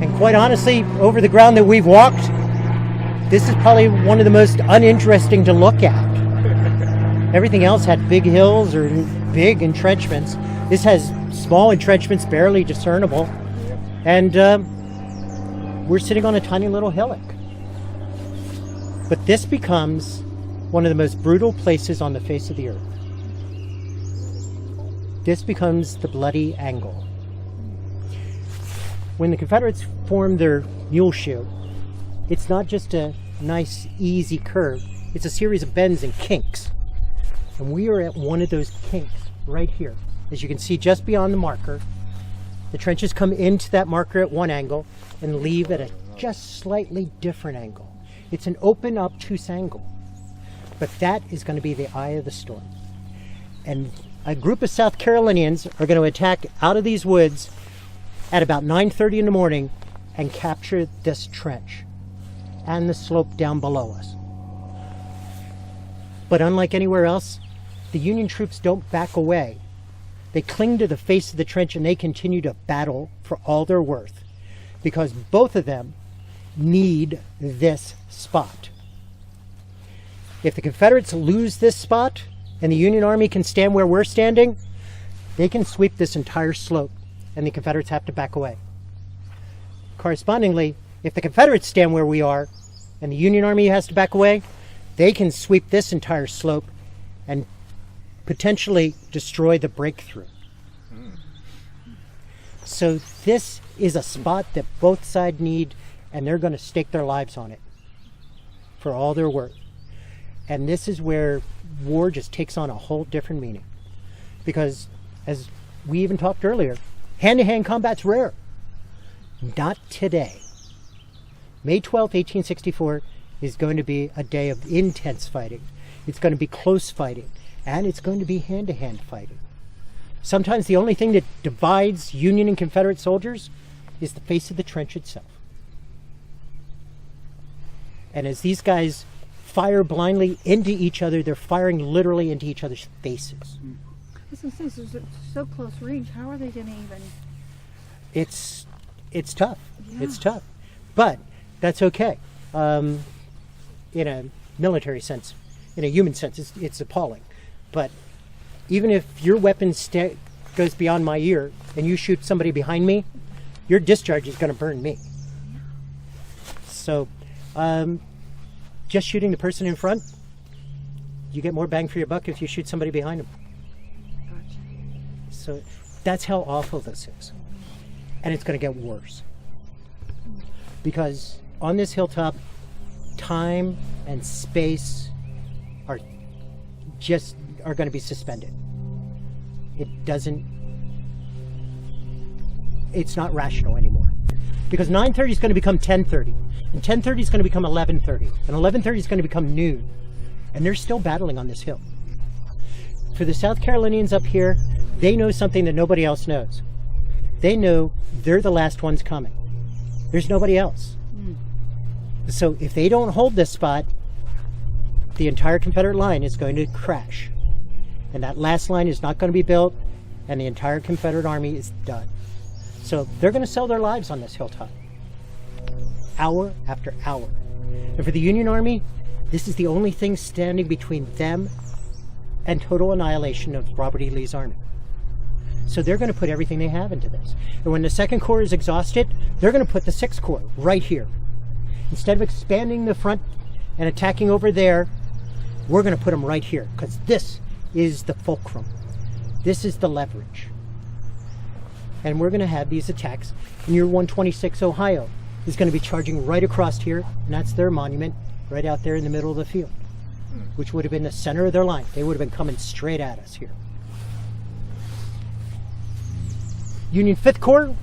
And quite honestly, over the ground that we've walked, this is probably one of the most uninteresting to look at. Everything else had big hills or big entrenchments. This has small entrenchments, barely discernible. And we're sitting on a tiny little hillock. But this becomes one of the most brutal places on the face of the earth. This becomes the bloody angle. When the Confederates formed their mule shoe, it's not just a nice, easy curve. It's a series of bends and kinks. And we are at one of those kinks right here. As you can see just beyond the marker, the trenches come into that marker at one angle and leave at a just slightly different angle. It's an open, obtuse angle. But that is going to be the eye of the storm. And a group of South Carolinians are going to attack out of these woods at about 9:30 in the morning and capture this trench and the slope down below us. But unlike anywhere else, the Union troops don't back away. They cling to the face of the trench and they continue to battle for all they're worth, because both of them need this spot. If the Confederates lose this spot and the Union Army can stand where we're standing, they can sweep this entire slope and the Confederates have to back away. Correspondingly, if the Confederates stand where we are and the Union Army has to back away, they can sweep this entire slope and potentially destroy the breakthrough. So this is a spot that both sides need, and they're going to stake their lives on it for all they're worth. And this is where war just takes on a whole different meaning. Because, as we even talked earlier, hand-to-hand combat's rare. Not today. May 12th, 1864 is going to be a day of intense fighting. It's going to be close fighting. And it's going to be hand-to-hand fighting. Sometimes the only thing that divides Union and Confederate soldiers is the face of the trench itself. And as these guys fire blindly into each other, they're firing literally into each other's faces. Since it's so close range, how are they going to even... It's tough. Yeah. It's tough. But that's okay. In a military sense, in a human sense, it's appalling. But even if your weapon goes beyond my ear and you shoot somebody behind me, your discharge is going to burn me. So just shooting the person in front, you get more bang for your buck if you shoot somebody behind them. Gotcha. So that's how awful this is. And it's going to get worse. Because on this hilltop, time and space are going to be suspended. It's not rational anymore. Because 9:30 is going to become 10:30, and 10:30 is going to become 11:30, and 11:30 is going to become noon. And they're still battling on this hill. For the South Carolinians up here, they know something that nobody else knows. They know they're the last ones coming. There's nobody else. So if they don't hold this spot, the entire Confederate line is going to crash. And that last line is not going to be built, and the entire Confederate army is done. So they're going to sell their lives on this hilltop, hour after hour. And for the Union Army, this is the only thing standing between them and total annihilation of Robert E. Lee's army. So they're going to put everything they have into this. And when the 2nd Corps is exhausted, they're going to put the 6th Corps right here. Instead of expanding the front and attacking over there, we're going to put them right here, because this is the fulcrum. This is the leverage. And we're going to have these attacks. And your 126 Ohio is going to be charging right across here, and that's their monument right out there in the middle of the field, which would have been the center of their line. They would have been coming straight at us here. Union 5th Corps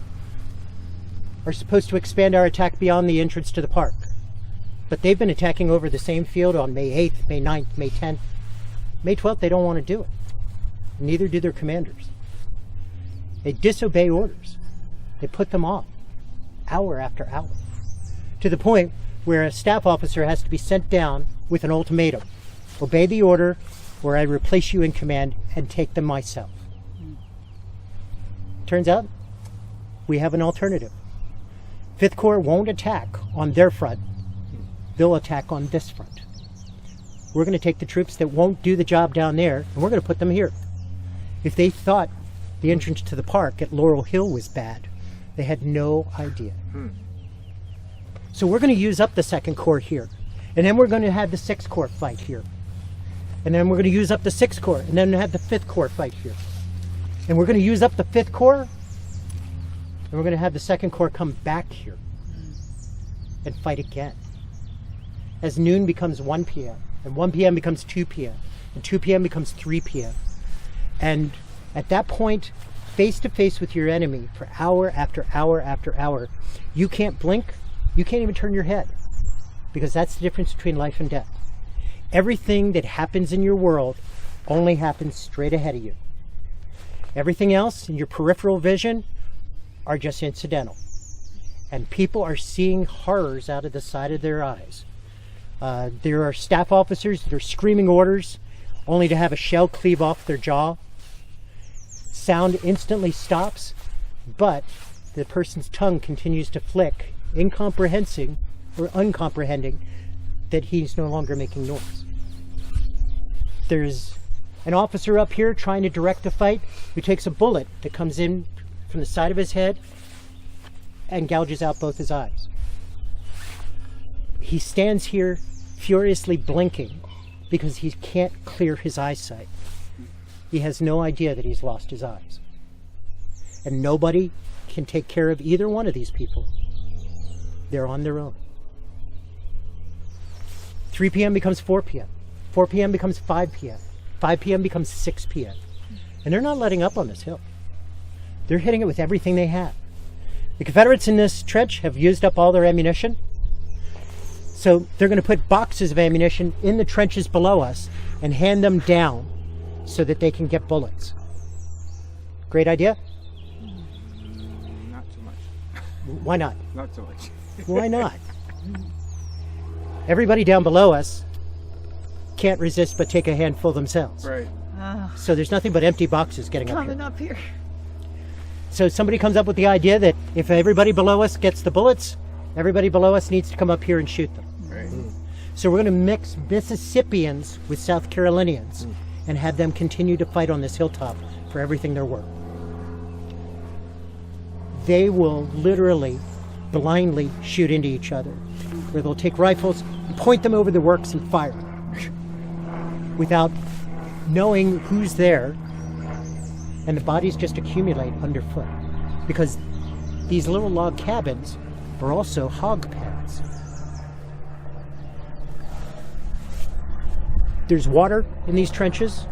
are supposed to expand our attack beyond the entrance to the park. But they've been attacking over the same field on May 8th, May 9th, May 10th. May 12th, they don't want to do it. Neither do their commanders. They disobey orders. They put them off, hour after hour, to the point where a staff officer has to be sent down with an ultimatum. Obey the order, or I replace you in command and take them myself. Turns out, we have an alternative. Fifth Corps won't attack on their front. They'll attack on this front. We're going to take the troops that won't do the job down there, and we're going to put them here. If they thought the entrance to the park at Laurel Hill was bad, they had no idea. So we're going to use up the Second Corps here. And then we're going to have the Sixth Corps fight here. And then we're going to use up the Sixth Corps, and then have the Fifth Corps fight here. And we're going to use up the Fifth Corps, and we're going to have the Second Corps come back here and fight again. As noon becomes 1 p.m., and 1 p.m. becomes 2 p.m., and 2 p.m. becomes 3 p.m. And at that point, face to face with your enemy for hour after hour after hour, you can't blink, you can't even turn your head, because that's the difference between life and death. Everything that happens in your world only happens straight ahead of you. Everything else in your peripheral vision are just incidental. And people are seeing horrors out of the side of their eyes. There are staff officers that are screaming orders only to have a shell cleave off their jaw. Sound instantly stops, but the person's tongue continues to flick, incomprehending or uncomprehending that he's no longer making noise. There's an officer up here trying to direct the fight who takes a bullet that comes in from the side of his head and gouges out both his eyes. He stands here furiously blinking because he can't clear his eyesight. He has no idea that he's lost his eyes. And nobody can take care of either one of these people. They're on their own. 3 p.m. becomes 4 p.m. 4 p.m. becomes 5 p.m. 5 p.m. becomes 6 p.m. And they're not letting up on this hill. They're hitting it with everything they have. The Confederates in this trench have used up all their ammunition. So they're going to put boxes of ammunition in the trenches below us and hand them down so that they can get bullets. Great idea? Not so much. Why not? Not so much. Why not? Everybody down below us can't resist but take a handful themselves. Right. So there's nothing but empty boxes getting up Coming here. up here. So somebody comes up with the idea that if everybody below us gets the bullets, everybody below us needs to come up here and shoot them. Right. So we're going to mix Mississippians with South Carolinians and have them continue to fight on this hilltop for everything they're worth. They will literally blindly shoot into each other, where they'll take rifles and point them over the works and fire without knowing who's there, and the bodies just accumulate underfoot because these little log cabins are also hog pens. There's water in these trenches.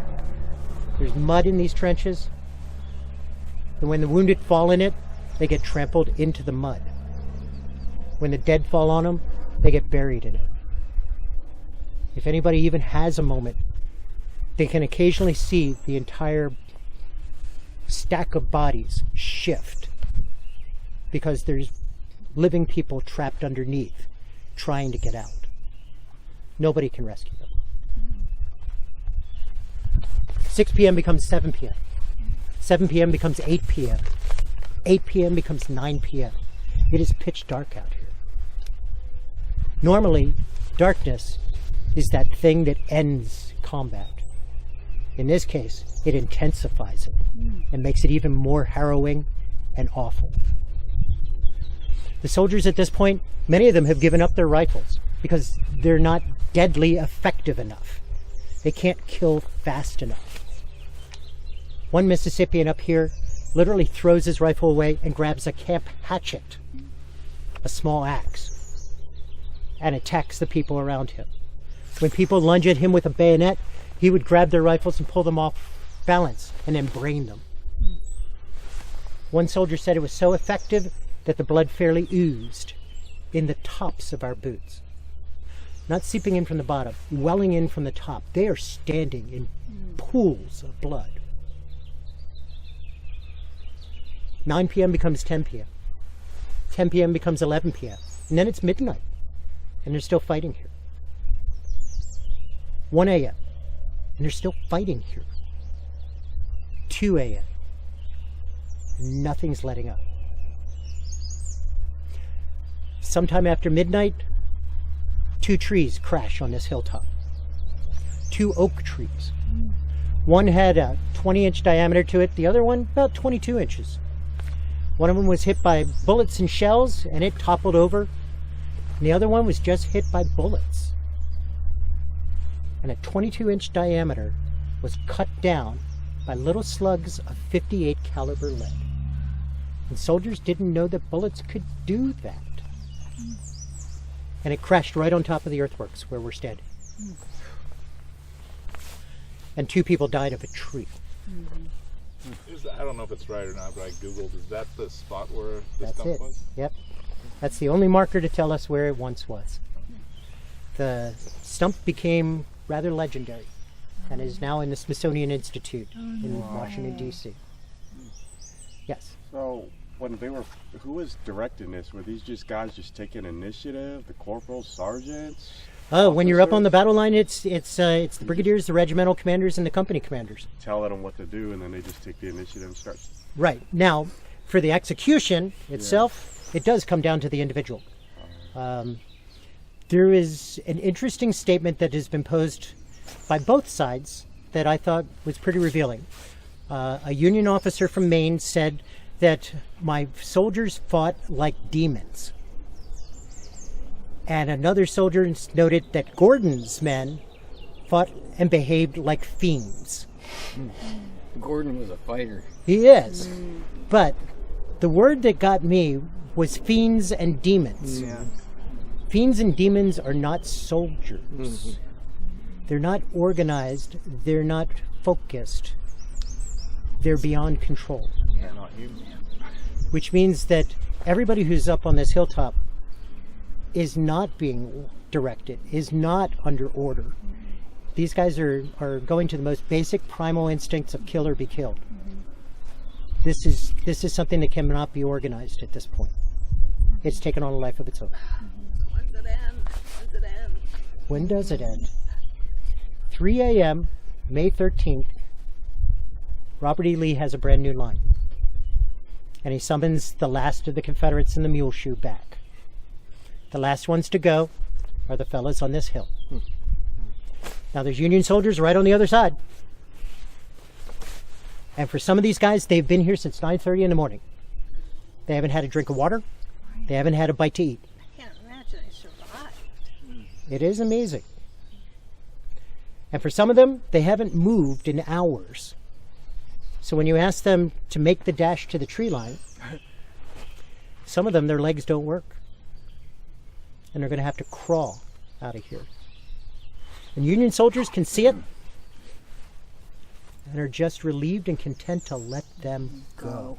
There's mud in these trenches. And when the wounded fall in it, they get trampled into the mud. When the dead fall on them, they get buried in it. If anybody even has a moment, they can occasionally see the entire stack of bodies shift because there's living people trapped underneath trying to get out. Nobody can rescue them. 6 p.m. becomes 7 p.m. 7 p.m. becomes 8 p.m. 8 p.m. becomes 9 p.m. It is pitch dark out here. Normally, darkness is that thing that ends combat. In this case, it intensifies it and makes it even more harrowing and awful. The soldiers at this point, many of them have given up their rifles because they're not deadly effective enough. They can't kill fast enough. One Mississippian up here literally throws his rifle away and grabs a camp hatchet, a small axe, and attacks the people around him. When people lunge at him with a bayonet, he would grab their rifles and pull them off balance and then brain them. One soldier said it was so effective that the blood fairly oozed in the tops of our boots. Not seeping in from the bottom, welling in from the top. They are standing in pools of blood. 9 p.m. becomes 10 p.m. 10 p.m. becomes 11 p.m. And then it's midnight. And they're still fighting here. 1 a.m. And they're still fighting here. 2 a.m. Nothing's letting up. sometime after midnight, 2 trees crash on this hilltop. 2 oak trees. One had a 20-inch diameter to it, the other one about 22 inches. One of them was hit by bullets and shells, and it toppled over. And the other one was just hit by bullets. And a 22-inch diameter was cut down by little slugs of 58 caliber lead. And soldiers didn't know that bullets could do that. And it crashed right on top of the earthworks where we're standing. And 2 people died of a tree. I don't know if it's right or not, but I Googled, is that the spot where the stump was? Yep. That's the only marker to tell us where it once was. The stump became rather legendary and is now in the Smithsonian Institute in Washington, D.C. Yes. So, who was directing this? Were these just guys just taking initiative? The corporals, sergeants? Oh, when you're up on the battle line, it's the brigadiers, the regimental commanders, and the company commanders. Telling them what to do, and then they just take the initiative and start. Right. Now, for the execution itself, it does come down to the individual. There is an interesting statement that has been posed by both sides that I thought was pretty revealing. A Union officer from Maine said that my soldiers fought like demons. And another soldier noted that Gordon's men fought and behaved like fiends. Gordon was a fighter. He is. But the word that got me was fiends and demons. Yeah. Fiends and demons are not soldiers. They're not organized. They're not focused. They're beyond control. They're not human. Which means that everybody who's up on this hilltop is not being directed, is not under order. These guys are going to the most basic primal instincts of kill or be killed. This is something that cannot be organized at this point. It's taken on a life of its own. When's it end? When's it end? When does it end? 3 a.m., May 13th, Robert E. Lee has a brand new line. And he summons the last of the Confederates in the mule shoe back. The last ones to go are the fellas on this hill. Now there's Union soldiers right on the other side. And for some of these guys, they've been here since 9:30 in the morning. They haven't had a drink of water. They haven't had a bite to eat. I can't imagine I survived. It is amazing. And for some of them, they haven't moved in hours. So when you ask them to make the dash to the tree line, some of them, their legs don't work. And they're going to have to crawl out of here. And Union soldiers can see it and are just relieved and content to let them go.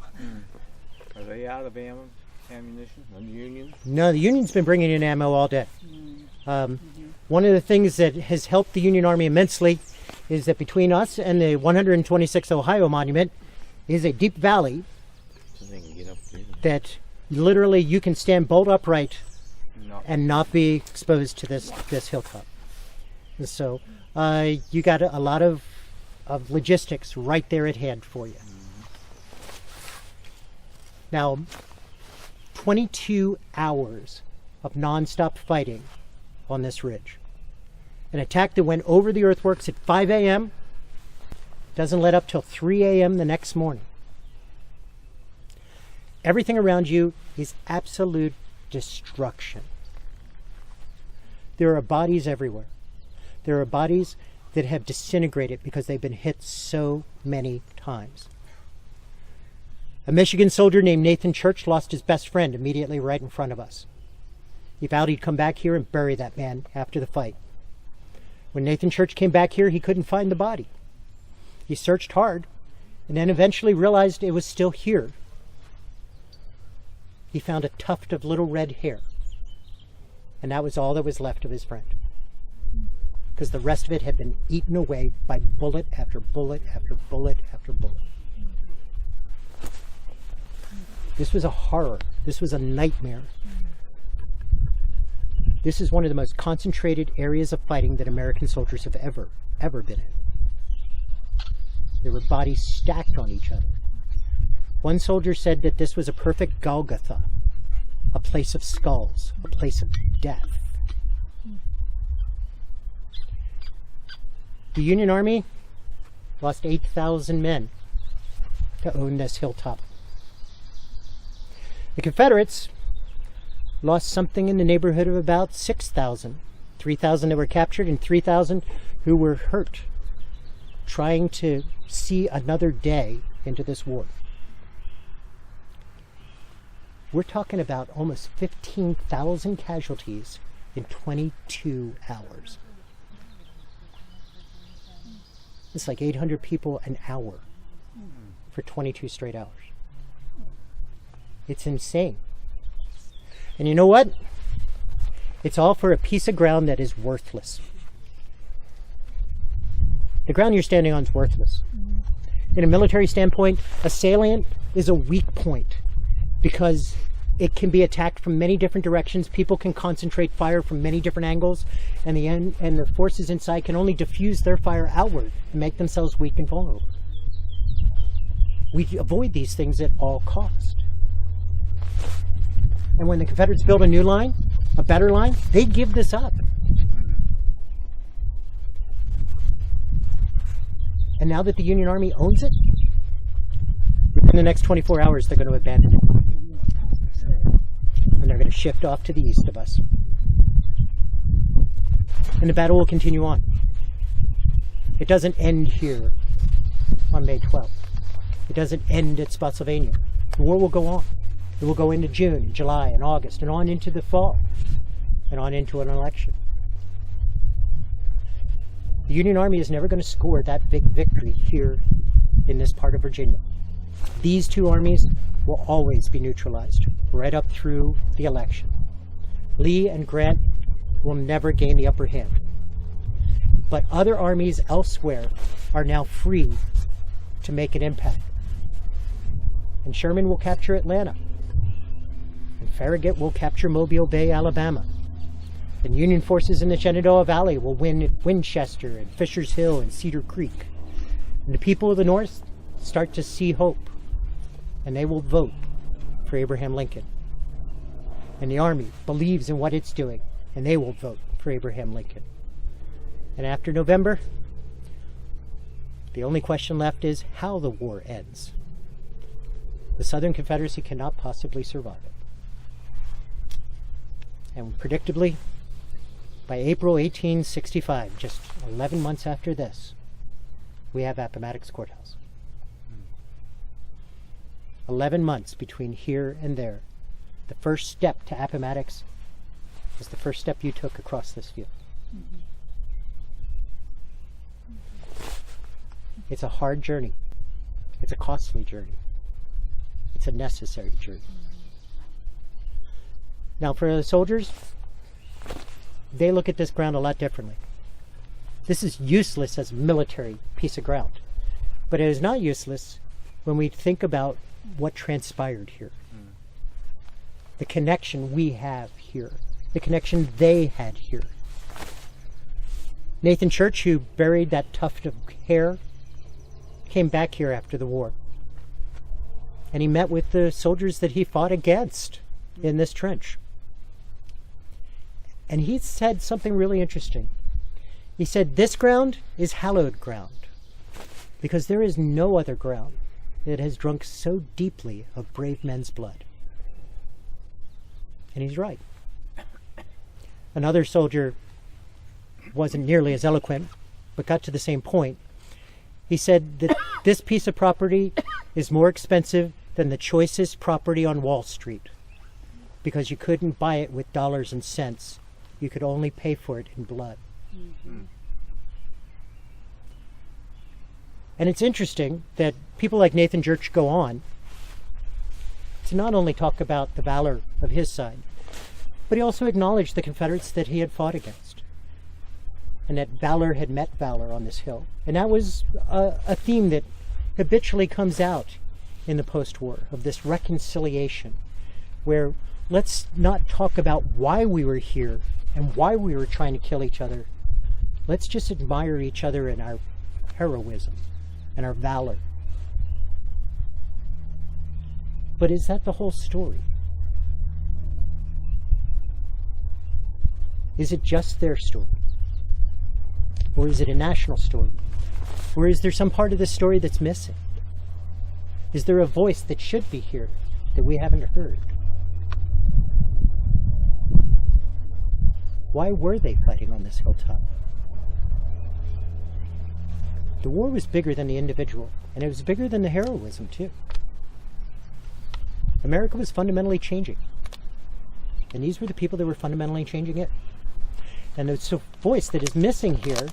Are they out of ammunition on the Union? No, the Union's been bringing in ammo all day. One of the things that has helped the Union Army immensely is that between us and the 126th Ohio Monument is a deep valley So they can get up there. that literally you can stand bolt upright and not be exposed to this hilltop. And so you got a lot of logistics right there at hand for you. Now, 22 hours of nonstop fighting on this ridge. An attack that went over the earthworks at 5 a.m. doesn't let up till 3 a.m. the next morning. Everything around you is absolute destruction. There are bodies everywhere. There are bodies that have disintegrated because they've been hit so many times. A Michigan soldier named Nathan Church lost his best friend immediately right in front of us. He vowed he'd come back here and bury that man after the fight. When Nathan Church came back here, he couldn't find the body. He searched hard and then eventually realized it was still here. He found a tuft of little red hair. And that was all that was left of his friend. Because the rest of it had been eaten away by bullet after bullet after bullet after bullet. This was a horror. This was a nightmare. This is one of the most concentrated areas of fighting that American soldiers have ever been in. There were bodies stacked on each other. One soldier said that this was a perfect Golgotha. a place of skulls, a place of death. The Union Army lost 8,000 men to own this hilltop. The Confederates lost something in the neighborhood of about 6,000. 3,000 that were captured and 3,000 who were hurt trying to see another day into this war. We're talking about almost 15,000 casualties in 22 hours. It's like 800 people an hour for 22 straight hours. It's insane. And you know what? It's all for a piece of ground that is worthless. The ground you're standing on is worthless. In a military standpoint, a salient is a weak point because it can be attacked from many different directions. People can concentrate fire from many different angles, and the forces inside can only diffuse their fire outward and make themselves weak and vulnerable. We avoid these things at all cost. And when the Confederates build a new line, a better line, they give this up. And now that the Union Army owns it, within the next 24 hours, they're going to abandon it. And they're going to shift off to the east of us. And the battle will continue on. It doesn't end here on May 12th. It doesn't end at Spotsylvania. The war will go on. It will go into June, July, and August, and on into the fall, and on into an election. The Union Army is never going to score that big victory here in this part of Virginia. These two armies will always be neutralized right up through the election. Lee and Grant will never gain the upper hand. But other armies elsewhere are now free to make an impact. And Sherman will capture Atlanta. And Farragut will capture Mobile Bay, Alabama. And Union forces in the Shenandoah Valley will win at Winchester and Fisher's Hill and Cedar Creek. And the people of the North start to see hope. And they will vote for Abraham Lincoln. And the Army believes in what it's doing. And they will vote for Abraham Lincoln. And after November, the only question left is how the war ends. The Southern Confederacy cannot possibly survive it. And predictably, by April 1865, just 11 months after this, we have Appomattox Courthouse. 11 months between here and there. The first step to Appomattox was the first step you took across this field. It's a hard journey. It's a costly journey. It's a necessary journey. Now for the soldiers, they look at this ground a lot differently. This is useless as a military piece of ground, but it is not useless when we think about what transpired here. The connection we have here, the connection they had here. Nathan Church, who buried that tuft of hair, came back here after the war. And he met with the soldiers that he fought against in this trench. And he said something really interesting. He said, this ground is hallowed ground, because there is no other ground that has drunk so deeply of brave men's blood. And he's right. Another soldier wasn't nearly as eloquent, but got to the same point. He said that this piece of property is more expensive than the choicest property on Wall Street, because you couldn't buy it with dollars and cents. You could only pay for it in blood. Mm-hmm. And it's interesting that people like Nathan Church go on to not only talk about the valor of his side, but he also acknowledged the Confederates that he had fought against, and that valor had met valor on this hill. And that was a theme that habitually comes out in the post-war, of this reconciliation, where let's not talk about why we were here and why we were trying to kill each other. Let's just admire each other in our heroism and our valor. But is that the whole story? Is it just their story? Or is it a national story? Or is there some part of this story that's missing? Is there a voice that should be here that we haven't heard? Why were they fighting on this hilltop? The war was bigger than the individual, and it was bigger than the heroism, too. America was fundamentally changing. And these were the people that were fundamentally changing it. And the voice that is missing here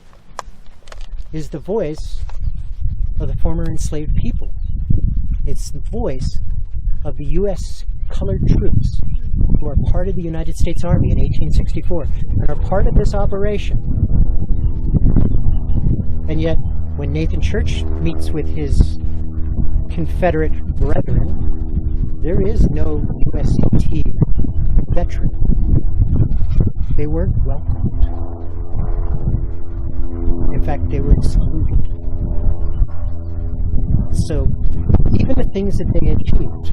is the voice of the former enslaved people. It's the voice of the U.S. colored troops who are part of the United States Army in 1864 and are part of this operation. And yet, when Nathan Church meets with his Confederate brethren, there is no USAT veteran. They weren't welcomed. In fact, they were excluded. So, even the things that they achieved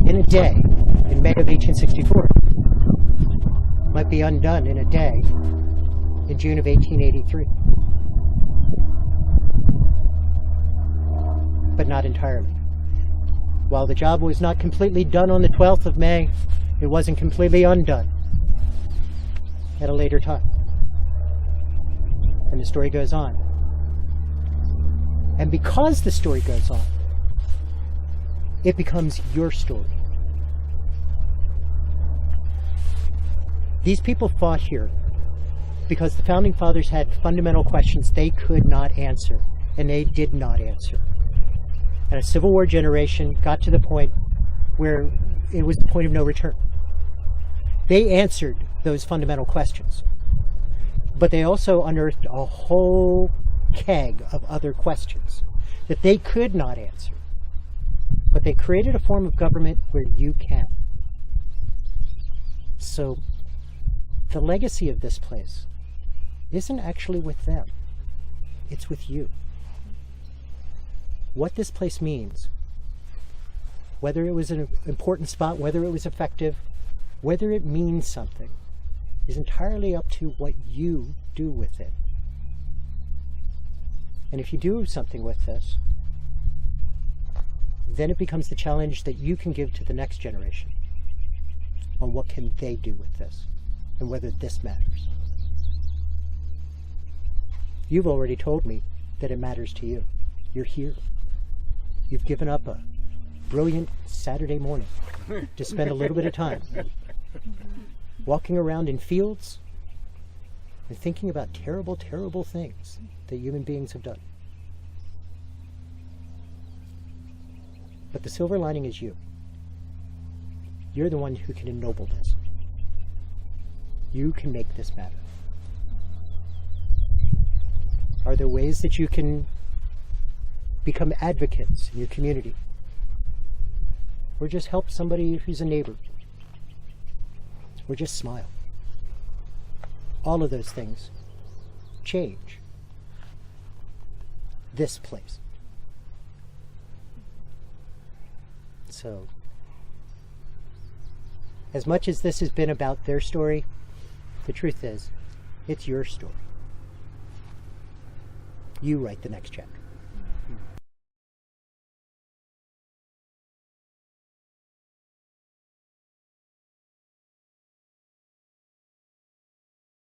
in a day, in May of 1864, might be undone in a day in June of 1883. But not entirely. While the job was not completely done on the 12th of May, it wasn't completely undone at a later time. And the story goes on. And because the story goes on, it becomes your story. These people fought here because the Founding Fathers had fundamental questions they could not answer, and they did not answer. And a Civil War generation got to the point where it was the point of no return. They answered those fundamental questions, but they also unearthed a whole keg of other questions that they could not answer. But they created a form of government where you can. So the legacy of this place isn't actually with them. It's with you. What this place means, whether it was an important spot, whether it was effective, whether it means something, is entirely up to what you do with it. And if you do something with this, then it becomes the challenge that you can give to the next generation on what can they do with this and whether this matters. You've already told me that it matters to you. You're here. You've given up a brilliant Saturday morning to spend a little bit of time walking around in fields and thinking about terrible, terrible things that human beings have done. But the silver lining is you. You're the one who can ennoble this. You can make this matter. Are there ways that you can become advocates in your community? Or just help somebody who's a neighbor? Or just smile? All of those things change this place. So, as much as this has been about their story, the truth is, it's your story. You write the next chapter.